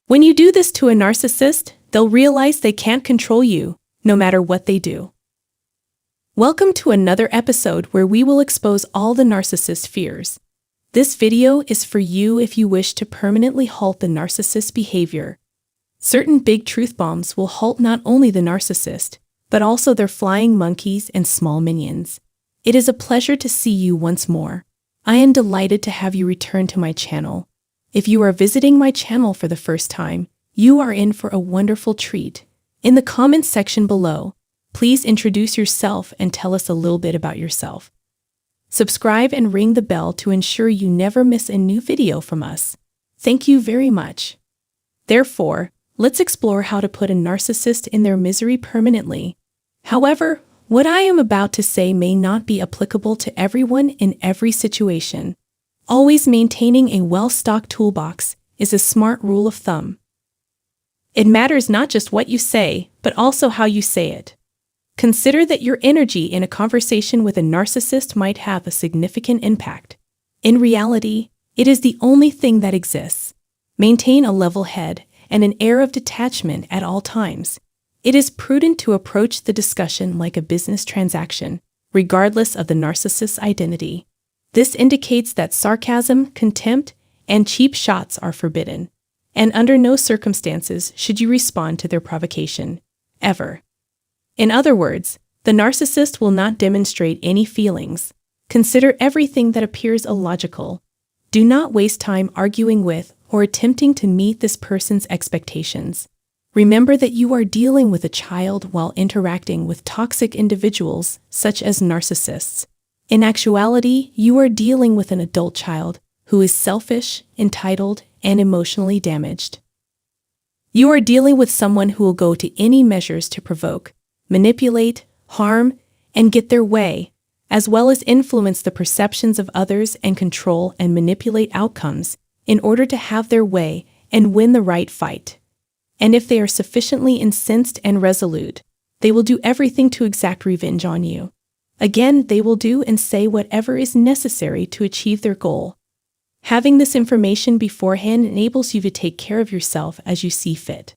When you do this to a narcissist, they'll realize they can't control you, no matter what they do. Welcome to another episode where we will expose all the narcissist fears. This video is for you if you wish to permanently halt the narcissist behavior. Certain big truth bombs will halt not only the narcissist, but also their flying monkeys and small minions. It is a pleasure to see you once more. I am delighted to have you return to my channel. If you are visiting my channel for the first time, you are in for a wonderful treat. In the comments section below, please introduce yourself and tell us a little bit about yourself. Subscribe and ring the bell to ensure you never miss a new video from us. Thank you very much. Therefore, let's explore how to put a narcissist in their misery permanently. However, what I am about to say may not be applicable to everyone in every situation. Always maintaining a well-stocked toolbox is a smart rule of thumb. It matters not just what you say, but also how you say it. Consider that your energy in a conversation with a narcissist might have a significant impact. In reality, it is the only thing that exists. Maintain a level head and an air of detachment at all times. It is prudent to approach the discussion like a business transaction, regardless of the narcissist's identity. This indicates that sarcasm, contempt, and cheap shots are forbidden, and under no circumstances should you respond to their provocation, ever. In other words, the narcissist will not demonstrate any feelings. Consider everything that appears illogical. Do not waste time arguing with or attempting to meet this person's expectations. Remember that you are dealing with a child while interacting with toxic individuals such as narcissists. In actuality, you are dealing with an adult child who is selfish, entitled, and emotionally damaged. You are dealing with someone who will go to any measures to provoke, manipulate, harm, and get their way, as well as influence the perceptions of others and control and manipulate outcomes in order to have their way and win the right fight. And if they are sufficiently incensed and resolute, they will do everything to exact revenge on you. Again, they will do and say whatever is necessary to achieve their goal. Having this information beforehand enables you to take care of yourself as you see fit.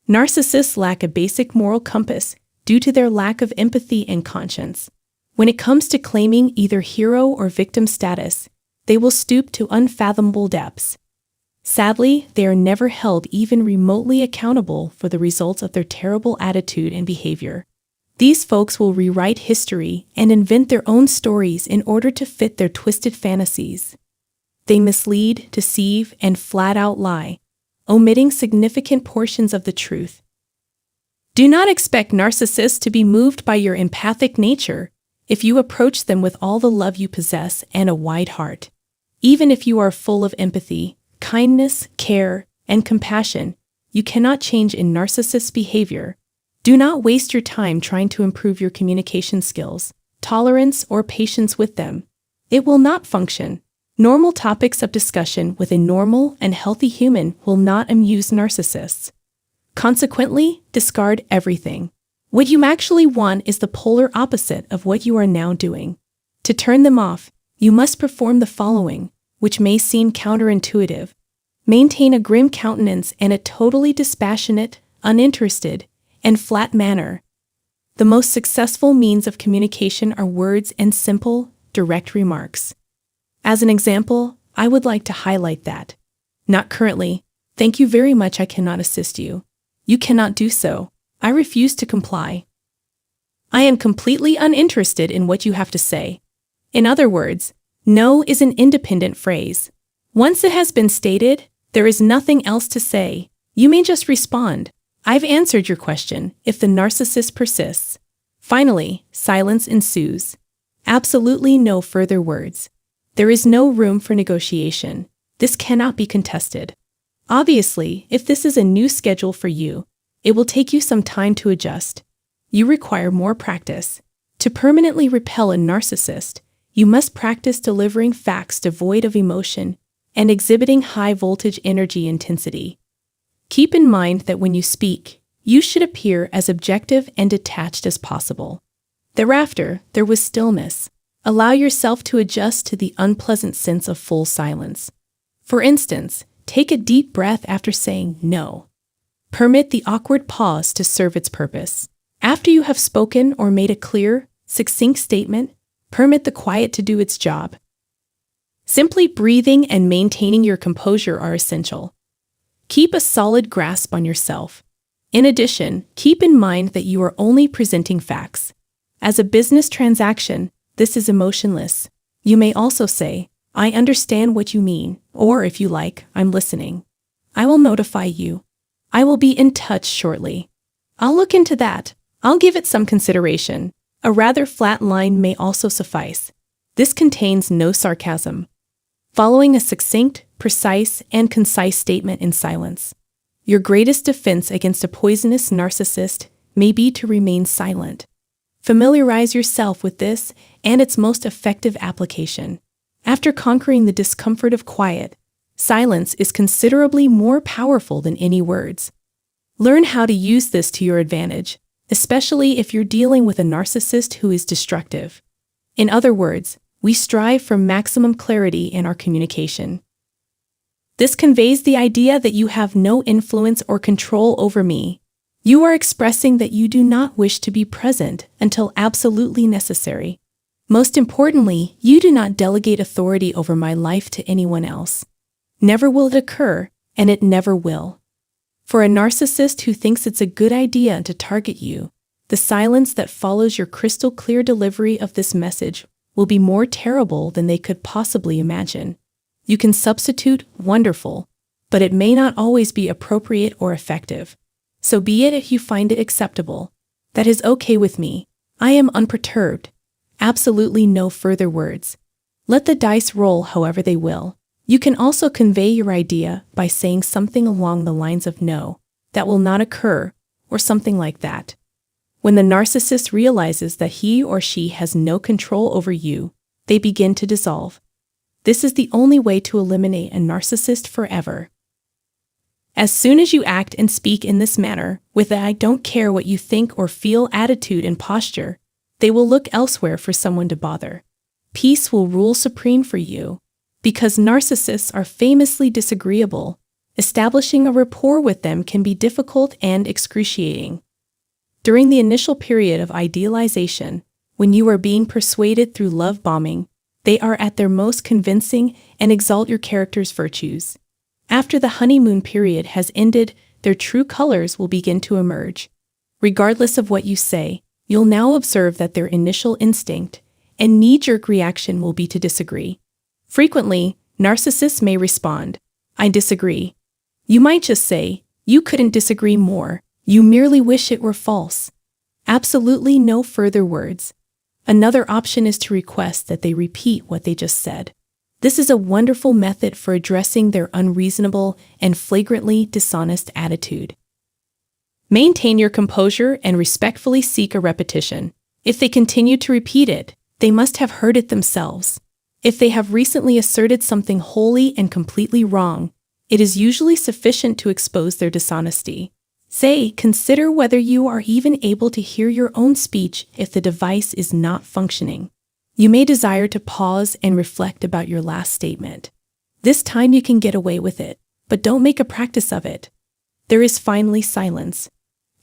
Narcissists lack a basic moral compass due to their lack of empathy and conscience. When it comes to claiming either hero or victim status, they will stoop to unfathomable depths. Sadly, they are never held even remotely accountable for the results of their terrible attitude and behavior. These folks will rewrite history and invent their own stories in order to fit their twisted fantasies. They mislead, deceive, and flat-out lie, omitting significant portions of the truth. Do not expect narcissists to be moved by your empathic nature if you approach them with all the love you possess and a wide heart. Even if you are full of empathy, kindness, care, and compassion, you cannot change a narcissist's behavior. Do not waste your time trying to improve your communication skills, tolerance, or patience with them. It will not function. Normal topics of discussion with a normal and healthy human will not amuse narcissists. Consequently, discard everything. What you actually want is the polar opposite of what you are now doing. To turn them off, you must perform the following, which may seem counterintuitive. Maintain a grim countenance and a totally dispassionate, uninterested, and flat manner. The most successful means of communication are words and simple, direct remarks. As an example, I would like to highlight that. Not currently. Thank you very much. I cannot assist you. You cannot do so. I refuse to comply. I am completely uninterested in what you have to say. In other words, no is an independent phrase. Once it has been stated, there is nothing else to say. You may just respond, "I've answered your question," if the narcissist persists. Finally, silence ensues. Absolutely no further words. There is no room for negotiation. This cannot be contested. Obviously, if this is a new schedule for you, it will take you some time to adjust. You require more practice. To permanently repel a narcissist, you must practice delivering facts devoid of emotion and exhibiting high-voltage energy intensity. Keep in mind that when you speak, you should appear as objective and detached as possible. Thereafter, there was stillness. Allow yourself to adjust to the unpleasant sense of full silence. For instance, take a deep breath after saying no. Permit the awkward pause to serve its purpose. After you have spoken or made a clear, succinct statement, permit the quiet to do its job. Simply breathing and maintaining your composure are essential. Keep a solid grasp on yourself. In addition, keep in mind that you are only presenting facts. As a business transaction, this is emotionless. You may also say, "I understand what you mean," or if you like, "I'm listening. I will notify you. I will be in touch shortly. I'll look into that. I'll give it some consideration." A rather flat line may also suffice. This contains no sarcasm. Following a succinct, precise, and concise statement in silence. Your greatest defense against a poisonous narcissist may be to remain silent. Familiarize yourself with this and its most effective application. After conquering the discomfort of quiet, silence is considerably more powerful than any words. Learn how to use this to your advantage, especially if you're dealing with a narcissist who is destructive. In other words, we strive for maximum clarity in our communication. This conveys the idea that you have no influence or control over me. You are expressing that you do not wish to be present until absolutely necessary. Most importantly, you do not delegate authority over my life to anyone else. Never will it occur, and it never will. For a narcissist who thinks it's a good idea to target you, the silence that follows your crystal clear delivery of this message will be more terrible than they could possibly imagine. You can substitute wonderful, but it may not always be appropriate or effective. So be it if you find it acceptable. That is okay with me. I am unperturbed. Absolutely no further words. Let the dice roll however they will. You can also convey your idea by saying something along the lines of "no, that will not occur," or something like that. When the narcissist realizes that he or she has no control over you, they begin to dissolve. This is the only way to eliminate a narcissist forever. As soon as you act and speak in this manner, with a "I don't care what you think or feel" attitude and posture, they will look elsewhere for someone to bother. Peace will rule supreme for you. Because narcissists are famously disagreeable, establishing a rapport with them can be difficult and excruciating. During the initial period of idealization, when you are being persuaded through love bombing, they are at their most convincing and exalt your character's virtues. After the honeymoon period has ended, their true colors will begin to emerge. Regardless of what you say, you'll now observe that their initial instinct and knee-jerk reaction will be to disagree. Frequently, narcissists may respond, "I disagree." You might just say, "You couldn't disagree more. You merely wish it were false." Absolutely no further words. Another option is to request that they repeat what they just said. This is a wonderful method for addressing their unreasonable and flagrantly dishonest attitude. Maintain your composure and respectfully seek a repetition. If they continue to repeat it, they must have heard it themselves. If they have recently asserted something wholly and completely wrong, it is usually sufficient to expose their dishonesty. Say, consider whether you are even able to hear your own speech if the device is not functioning. You may desire to pause and reflect about your last statement. This time you can get away with it, but don't make a practice of it. There is finally silence.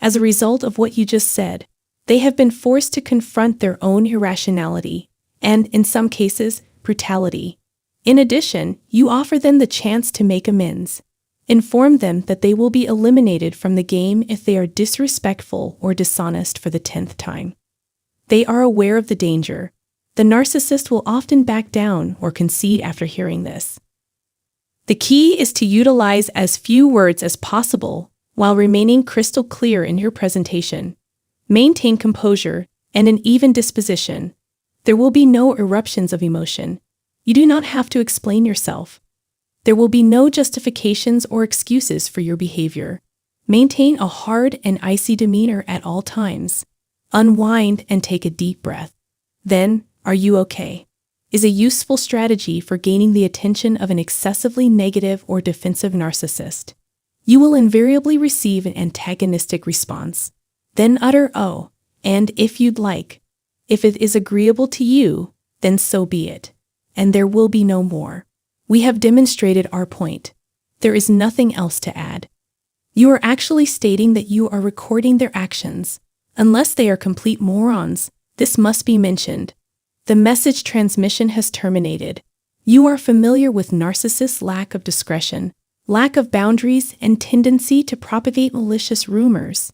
As a result of what you just said, they have been forced to confront their own irrationality, and, in some cases, brutality. In addition, you offer them the chance to make amends. Inform them that they will be eliminated from the game if they are disrespectful or dishonest for the 10th time. They are aware of the danger. The narcissist will often back down or concede after hearing this. The key is to utilize as few words as possible while remaining crystal clear in your presentation. Maintain composure and an even disposition. There will be no eruptions of emotion. You do not have to explain yourself. There will be no justifications or excuses for your behavior. Maintain a hard and icy demeanor at all times. Unwind and take a deep breath. Then, "Are you okay?" is a useful strategy for gaining the attention of an excessively negative or defensive narcissist. You will invariably receive an antagonistic response. Then utter "oh," and if you'd like. If it is agreeable to you, then so be it. And there will be no more. We have demonstrated our point. There is nothing else to add. You are actually stating that you are recording their actions. Unless they are complete morons, this must be mentioned. The message transmission has terminated. You are familiar with narcissists' lack of discretion, lack of boundaries, and tendency to propagate malicious rumors.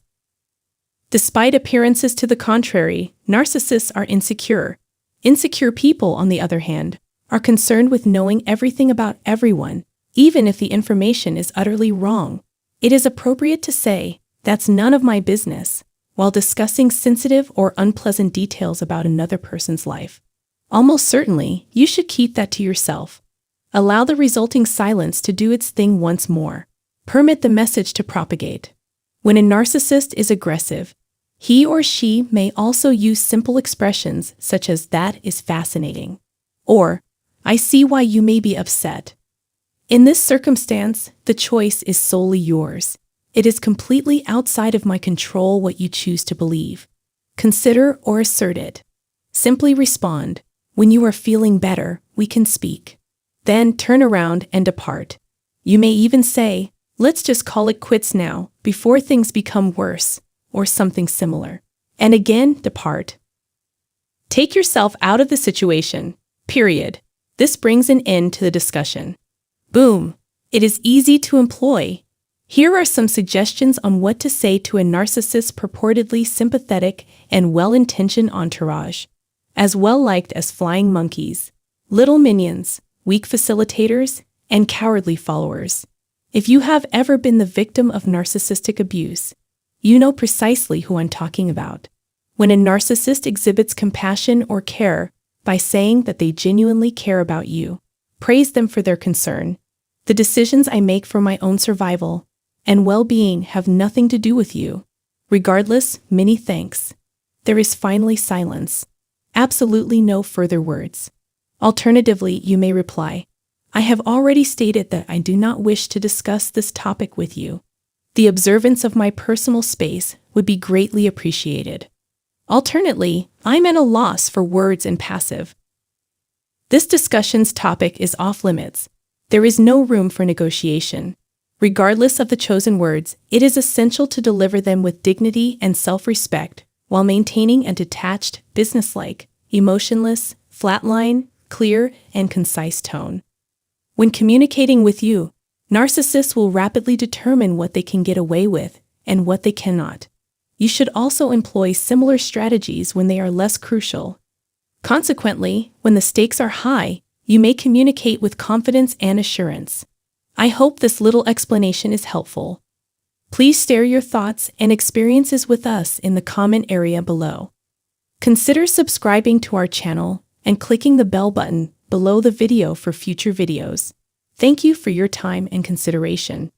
Despite appearances to the contrary, narcissists are insecure. Insecure people, on the other hand, are concerned with knowing everything about everyone, even if the information is utterly wrong. It is appropriate to say, "That's none of my business," while discussing sensitive or unpleasant details about another person's life. Almost certainly, you should keep that to yourself. Allow the resulting silence to do its thing once more. Permit the message to propagate. When a narcissist is aggressive, he or she may also use simple expressions such as "that is fascinating," or "I see why you may be upset." In this circumstance, the choice is solely yours. It is completely outside of my control what you choose to believe. Consider or assert it. Simply respond, "When you are feeling better, we can speak." Then turn around and depart. You may even say, "Let's just call it quits now, before things become worse," or something similar. And again, depart. Take yourself out of the situation, period. This brings an end to the discussion. Boom! It is easy to employ. Here are some suggestions on what to say to a narcissist's purportedly sympathetic and well-intentioned entourage. As well-liked as flying monkeys, little minions, weak facilitators, and cowardly followers. If you have ever been the victim of narcissistic abuse, you know precisely who I'm talking about. When a narcissist exhibits compassion or care by saying that they genuinely care about you, praise them for their concern. The decisions I make for my own survival and well-being have nothing to do with you. Regardless, many thanks. There is finally silence. Absolutely no further words. Alternatively, you may reply, "I have already stated that I do not wish to discuss this topic with you. The observance of my personal space would be greatly appreciated." Alternately, I'm at a loss for words and passive. This discussion's topic is off limits. There is no room for negotiation. Regardless of the chosen words, it is essential to deliver them with dignity and self-respect while maintaining a detached, businesslike, emotionless, flatline, clear, and concise tone. When communicating with you, narcissists will rapidly determine what they can get away with and what they cannot. You should also employ similar strategies when they are less crucial. Consequently, when the stakes are high, you may communicate with confidence and assurance. I hope this little explanation is helpful. Please share your thoughts and experiences with us in the comment area below. Consider subscribing to our channel and clicking the bell button below the video for future videos. Thank you for your time and consideration.